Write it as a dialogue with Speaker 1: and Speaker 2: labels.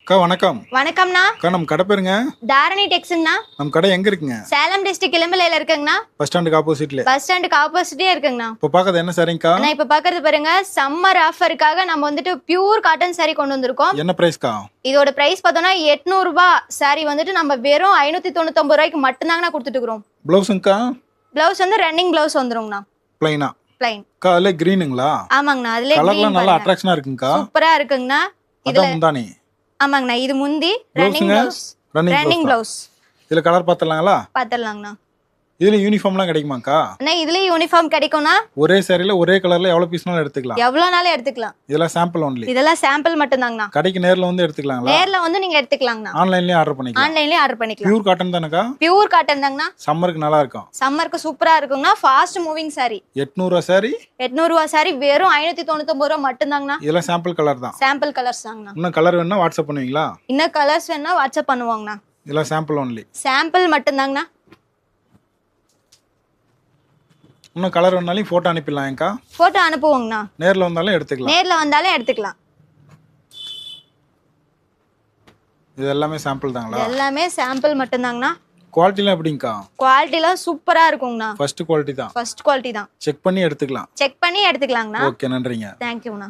Speaker 1: அக்கா வணக்கம்.
Speaker 2: வணக்கம்ண்ணா.
Speaker 1: அக்கா நம்ம கடை பேருங்க?
Speaker 2: தாரணி டெக்ஸ்ங்கண்ணா.
Speaker 1: நம்ம கடை எங்க இருக்குங்க?
Speaker 2: சேலம் டிஸ்ட்ரிக்ட் இளம்பிள்ளையில இருக்குங்கண்ணா.
Speaker 1: பஸ் ஸ்டாண்டுக்கு ஆப்போசிட்ல.
Speaker 2: பஸ் ஸ்டாண்டுக்கு ஆப்போசிட்டே இருக்குங்கண்ணா.
Speaker 1: இப்போ பார்க்கறது என்ன சாரிங்கக்கா?
Speaker 2: நான் இப்போ பார்க்கறது பாருங்க, சம்மர் ஆஃபருக்காக நம்ம வந்துட்டு பியூர் காட்டன் saree கொண்டு வந்திருக்கோம்.
Speaker 1: என்ன பிரைஸ்க்கா?
Speaker 2: இதோட பிரைஸ் பார்த்தோம்னா 800 ரூபாய். saree வந்துட்டு நம்ம வெறும் 599 ரூபாய்க்கு மட்டும்தாங்கண்ணா கொடுத்துட்டு இருக்கிறோம்.
Speaker 1: ப்ளவுஸுங்கக்கா?
Speaker 2: பிளவுஸ் வந்து ரன்னிங் பிளவுஸ் வந்துருங்கண்ணா.
Speaker 1: பிளைனா?
Speaker 2: பிளைன்.
Speaker 1: அக்கா அதுல கிரீனுங்களா?
Speaker 2: ஆமாங்கண்ணா. அதுல
Speaker 1: கலர்லாம் நல்லா அட்ராக்ஷனா இருக்குங்கக்கா.
Speaker 2: சூப்பரா இருக்குங்கண்ணா.
Speaker 1: இதுல முந்தானி.
Speaker 2: ஆமாங்கண்ணா. இது முந்தி ரன்னிங் பிளவுஸ். Running blouse.
Speaker 1: இதுல கலர் பார்த்தலாங்களா?
Speaker 2: பார்த்தலாங்கண்ணா.
Speaker 1: இதுல யூனிஃபார்ம்லாம் கிடைக்குமாக்கா?
Speaker 2: அண்ணா இதுலயே யூனிஃபார்ம் கிடைக்கும்னா
Speaker 1: ஒரே சாரில ஒரே கலர்ல எவ்வளவு பீஸ்னாலும் எடுத்துக்கலாம்.
Speaker 2: எவ்வளவு நாளும் எடுத்துக்கலாம்.
Speaker 1: இதெல்லாம் சாம்பிள் ஒன்லி.
Speaker 2: இதெல்லாம் சாம்பிள் மட்டும்தாங்கண்ணா.
Speaker 1: கடைக்கு நேர்ல வந்து எடுத்துக்கலாங்களா?
Speaker 2: நேர்ல வந்து நீங்க எடுத்துக்கலாங்கண்ணா.
Speaker 1: ஆன்லைன்லயே ஆர்டர் பண்ணிக்கலாம்.
Speaker 2: ஆன்லைன்லயே ஆர்டர் பண்ணிக்கலாம்.
Speaker 1: பியூர் காட்டன் தானக்கா?
Speaker 2: பியூர் காட்டன் தாங்கண்ணா.
Speaker 1: சம்மருக்கு நல்லா இருக்கும்.
Speaker 2: சம்மருக்கு சூப்பரா இருக்குங்கண்ணா. Fast moving saree.
Speaker 1: 800 ரூபா சாரி.
Speaker 2: 800 ரூபாய் saree வெறும் 599 ரூபாய் மட்டும்தாங்கண்ணா.
Speaker 1: இதெல்லாம் சாம்பிள் கலர் தான்.
Speaker 2: சாம்பிள் கலர்ஸ் தாங்கண்ணா.
Speaker 1: இன்னும் கலர் வேணா வாட்ஸ்அப் பண்ணுவீங்களா?
Speaker 2: இன்னும் கலர்ஸ் வேணா வாட்ஸ்அப் பண்ணுவாங்கண்ணா.
Speaker 1: இதெல்லாம் சாம்பிள் ஒன்லி.
Speaker 2: சாம்பிள் மட்டும்தாங்கண்ணா.
Speaker 1: இன்னும் கலர் வேணாலும் போட்டோ அனுப்பிடலாம்க்கா.
Speaker 2: போட்டோ அனுப்புவோங்கண்ணா.
Speaker 1: நேர்ல வந்தாலும் எடுத்துக்கலாம்.
Speaker 2: நேர்ல வந்தாலும் எடுத்துக்கலாம்.
Speaker 1: இது எல்லாமே சாம்பிள் தாங்களா?
Speaker 2: எல்லாமே சாம்பிள் மட்டும்தாங்கண்ணா.
Speaker 1: குவாலிட்டிலாம் எப்படிங்கக்கா?
Speaker 2: குவாலிட்டிலாம் சூப்பரா இருக்குங்கண்ணா.
Speaker 1: ஃபர்ஸ்ட் குவாலிட்டி தான்.
Speaker 2: ஃபர்ஸ்ட் குவாலிட்டி தான்.
Speaker 1: செக் பண்ணி எடுத்துக்கலாம்.
Speaker 2: செக் பண்ணி எடுத்துக்கலாங்கண்ணா.
Speaker 1: ஓகே, நன்றிங்க.
Speaker 2: தேங்க்யூண்ணா.